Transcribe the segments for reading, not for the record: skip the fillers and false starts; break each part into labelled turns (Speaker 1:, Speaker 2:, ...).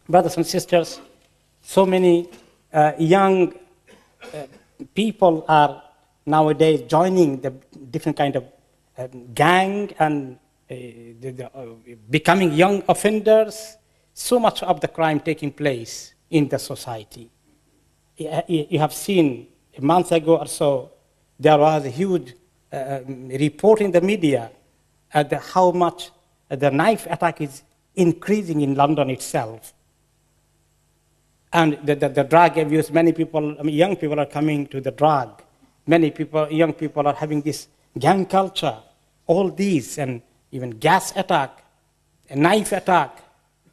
Speaker 1: Brothers and sisters, so many young people are nowadays joining the different kind of gang and becoming young offenders. So much of the crime taking place in the society. You have seen a month ago or so, there was a huge report in the media at how much the knife attack is increasing in London itself. And the drug abuse, many people, young people are coming to the drug. Many people, young people are having this gang culture, all these, and even gas attack, a knife attack,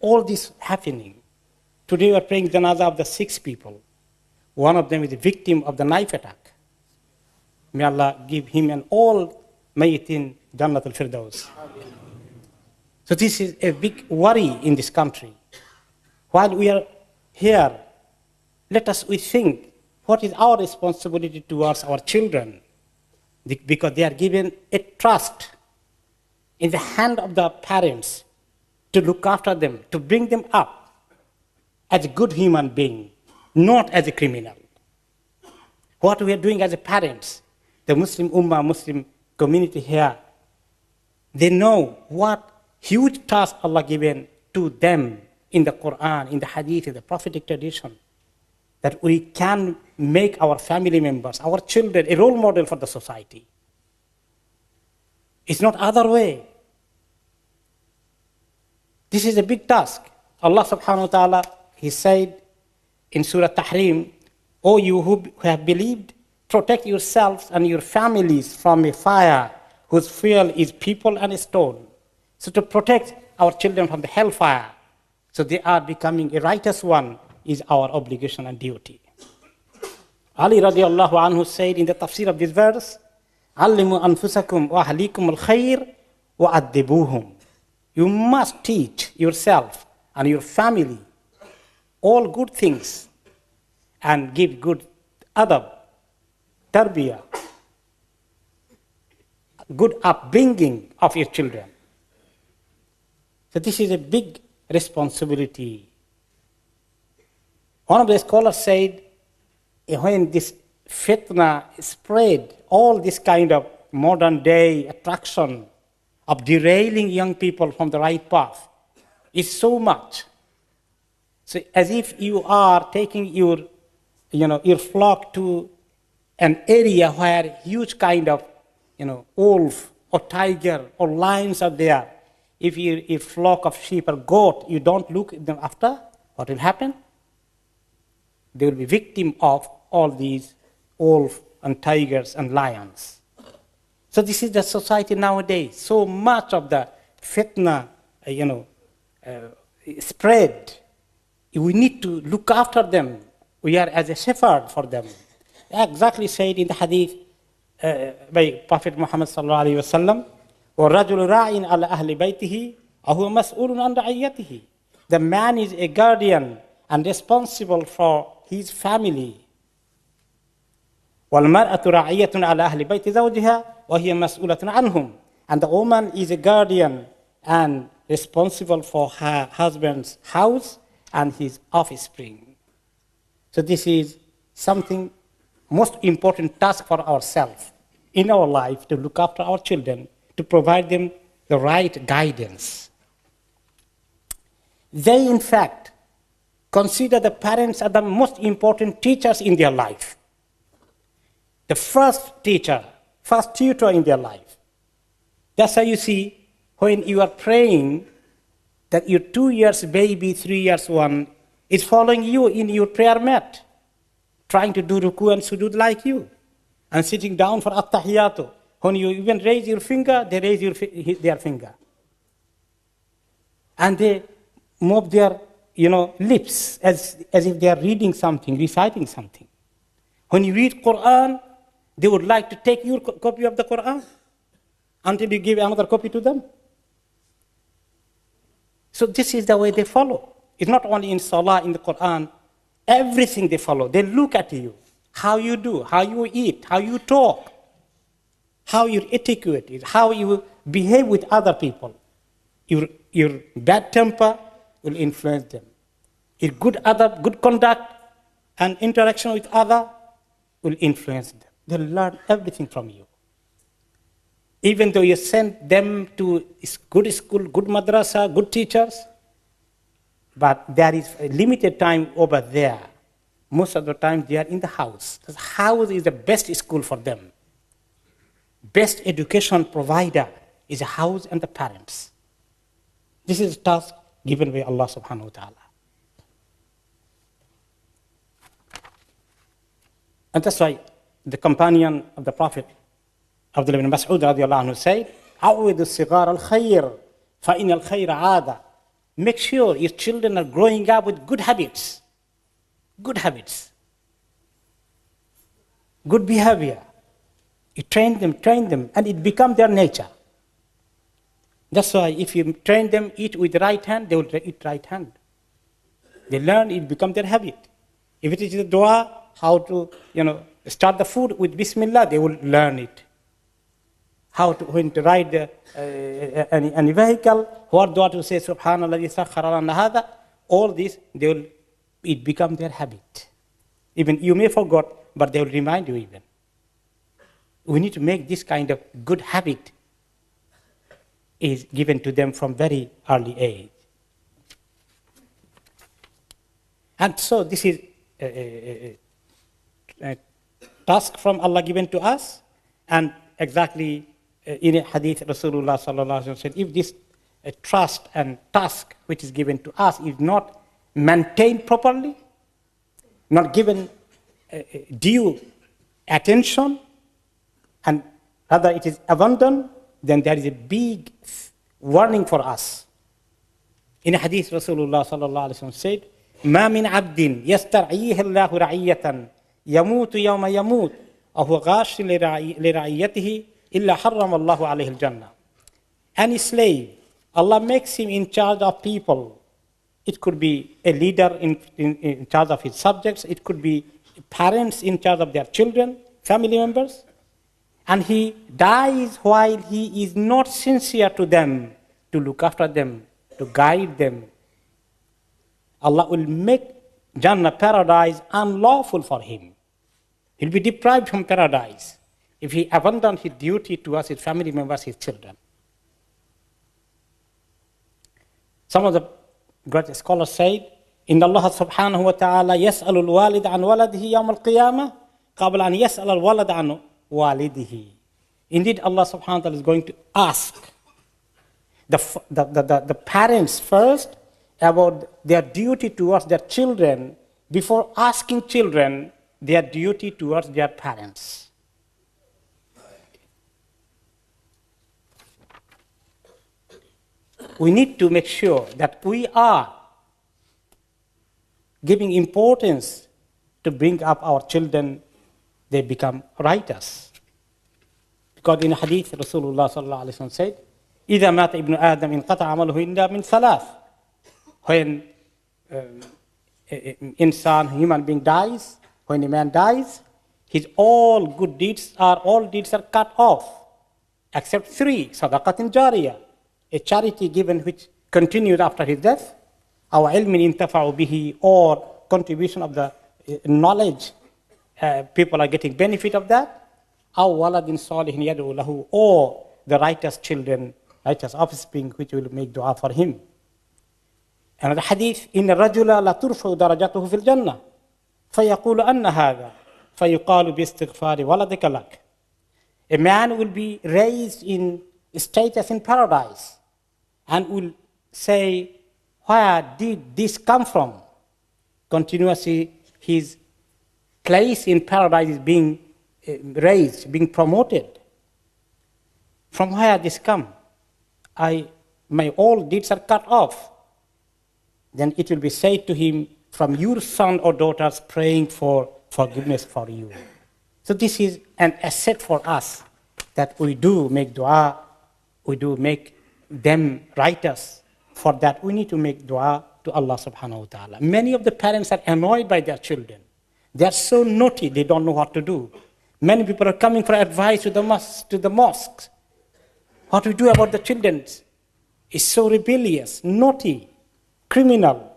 Speaker 1: all this happening. Today we are praying janazah of the 6 people. One of them is a victim of the knife attack. May Allah give him and all mayitin Jannat al-Firdaus. So this is a big worry in this country. While we are here, let us think, what is our responsibility towards our children? Because they are given a trust in the hand of the parents to look after them, to bring them up as a good human being, not as a criminal. What we are doing as a parents, the Muslim Ummah, Muslim community here, they know what huge task Allah given to them in the Qur'an, in the Hadith, in the prophetic tradition, that we can make our family members, our children, a role model for the society. It's not other way. This is a big task. Allah subhanahu wa ta'ala, He said in Surah Tahrim, O you who have believed, protect yourselves and your families from a fire whose fuel is people and stone. So to protect our children from the hellfire, so they are becoming a righteous one, is our obligation and duty. Ali radiallahu anhu said in the tafsir of this verse, Allimu anfusakum wa ahlikum al-khair wa addibuhum. You must teach yourself and your family all good things and give good adab, tarbiyah, good upbringing of your children. So this is a big responsibility. One of the scholars said, when this fitna spread, all this kind of modern day attraction of derailing young people from the right path is so much. So as if you are taking your flock to an area where huge kind of, wolf or tiger or lions are there. If a flock of sheep or goat, you don't look at them after, what will happen? They will be victim of all these wolves and tigers and lions. So this is the society nowadays. So much of the fitna, spread. We need to look after them. We are as a shepherd for them. Exactly said in the hadith by Prophet Muhammad sallallahu alaihi wasallam, وَالرَّجُلُ رَاعٍ عَلَى أَهْلِ بَيْتِهِ وَهُوَ مَسْئُولٌ عَنْ رَعِيَّتِهِ. The man is a guardian and responsible for his family. وَالْمَرْأَةُ رَعِيَّةٌ عَلَى أَهْلِ بَيْتِ زَوْجِهَا وَهِيَ مَسْئُولَةٌ عَنْهُمْ. And the woman is a guardian and responsible for her husband's house and his offspring. So this is something most important task for ourselves in our life, to look after our children, to provide them the right guidance. They, in fact, consider the parents are the most important teachers in their life. The first teacher, first tutor in their life. That's why you see, when you are praying, that your 2 years baby, 3 years one, is following you in your prayer mat, trying to do ruku and sujud like you, and sitting down for at-tahiyatu. When you even raise your finger, they raise their finger. And they move their lips as if they are reading something, reciting something. When you read Qur'an, they would like to take your copy of the Qur'an until you give another copy to them. So this is the way they follow. It's not only in Salah, in the Qur'an, everything they follow. They look at you, how you do, how you eat, how you talk, how your etiquette is, how you behave with other people. Your bad temper will influence them. Your good adab, good conduct, and interaction with other will influence them. They'll learn everything from you. Even though you send them to good school, good madrasa, good teachers, but there is a limited time over there. Most of the time they are in the house. The house is the best school for them. Best education provider is a house and the parents. This is a task given by Allah subhanahu wa ta'ala. And that's why the companion of the Prophet, Abdul ibn Mas'ud radiallahu anhu said, عَوِّدُ الصِّغَارَ الْخَيْرِ فَإِنَّ الْخَيْرَ عَادَةً. Make sure your children are growing up with good habits. Good habits. Good behavior. You train them, and it becomes their nature. That's why if you train them eat with the right hand, they will eat right hand. They learn, it becomes their habit. If it is the dua, how to start the food with Bismillah, they will learn it. When to ride any vehicle, what dua to say, Subhanallah, sakhara lana hadha, all this, it becomes their habit. Even you may forget, but they will remind you even. We need to make this kind of good habit is given to them from very early age. And so this is a task from Allah given to us, and exactly in a hadith Rasulullah sallallahu alaihi wasallam said, if this trust and task which is given to us is not maintained properly, not given due attention, and rather it is abandoned, then there is a big warning for us. In a hadith Rasulullah sallallahu alaihi wasallam said, ما من عبد يسترعيه الله رعية يموت يوم يموت أو غاش لرعيته إلا حرم الله عليه الجنة. Any slave, Allah makes him in charge of people. It could be a leader in charge of his subjects. It could be parents in charge of their children, family members. And he dies while he is not sincere to them, to look after them, to guide them. Allah will make Jannah, paradise, unlawful for him. He'll be deprived from paradise if he abandons his duty towards his family members, his children. Some of the great scholars say, إن الله سبحانه وتعالى يسأل الوالد عن ولده يوم القيامة قبل أن يسأل الولد عن والده. Indeed, Allah subhanahu wa ta'ala is going to ask the parents first about their duty towards their children before asking children their duty towards their parents. We need to make sure that we are giving importance to bring up our children, they become righteous. Because in hadith, Rasulullah sallallahu alaihi wasallam said, إِذَا مَاتَ ابْنُ آدَمٍ قَطَعَ عَمَلُهُ إِلَّا مِنْ ثَلَاثٍ. When human being dies, when a man dies, his all good deeds are cut off, except three: sadaqatin jariyah, a charity given which continues after his death, our ilmin intafa'u bihi, or contribution of the knowledge, people are getting benefit of that, aw waladin salihin yad'u lahu, or the righteous children, righteous offspring which will make dua for him. Another hadith, إن الرجل لا ترفع درجته في الجنة فيقول أن هذا فيقال باستغفار ولدك لك. A man will be raised in status in paradise and will say, where did this come from? Continuously, his place in paradise is being raised, being promoted. From where this come? My all deeds are cut off. Then it will be said to him, from your son or daughters praying for forgiveness for you. So this is an asset for us, that we do make dua, we do make them righteous. For that we need to make dua to Allah subhanahu wa ta'ala. Many of the parents are annoyed by their children. They are so naughty, they don't know what to do. Many people are coming for advice to the mosques. What we do about the children is so rebellious, naughty, criminal.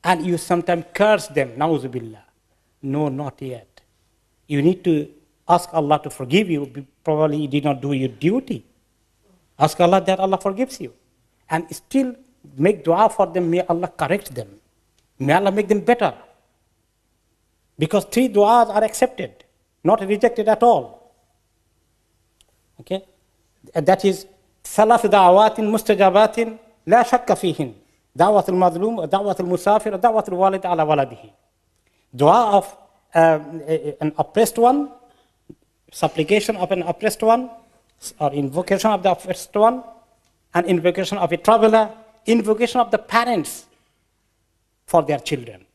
Speaker 1: and you sometimes curse them, na'udhu billah. No, not yet. You need to ask Allah to forgive you. Probably you did not do your duty. Ask Allah that Allah forgives you. And still make dua for them. May Allah correct them. May Allah make them better. Because 3 du'as are accepted, not rejected at all. Okay? That is, ثلاث دعوات مستجابات لا شك فيهن دعوة المظلوم ودعوة المسافر ودعوة الوالد على ولده. Dua of an oppressed one, supplication of an oppressed one, or invocation of the oppressed one, and invocation of a traveler, invocation of the parents for their children.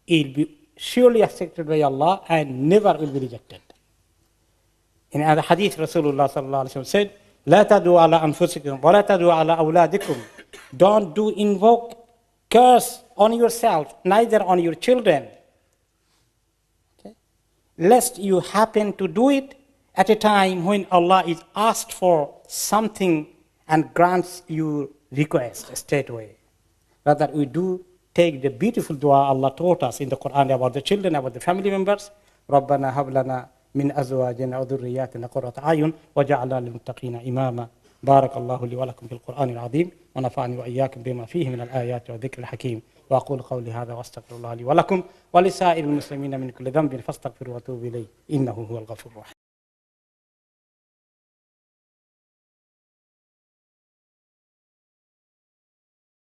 Speaker 1: It will be surely accepted by Allah and never will be rejected. In another hadith, Rasulullah sallallahu alaihi wasallam said, لا تدعوا على أنفسكم ولا تدعوا على أولادكم. Don't do invoke curse on yourself, neither on your children. Okay? Lest you happen to do it at a time when Allah is asked for something and grants you request straightway. Rather, we do take the beautiful dua Allah taught us in the Quran about the children, about the family members. رَبَّنَا هَبْ لَنَا من أزواجنا وذرياتنا قرة أعين وجعلنا للمتقين إماما. بارك الله لي ولكم في القرآن العظيم ونفعني وإياكم بما فيه من الآيات والذكر الحكيم. وأقول قولي هذا وأستغفر الله لي ولكم ولسائر المسلمين من كل ذنب فاستغفروا وتوبوا إليه إنه هو الغفور الرحيم.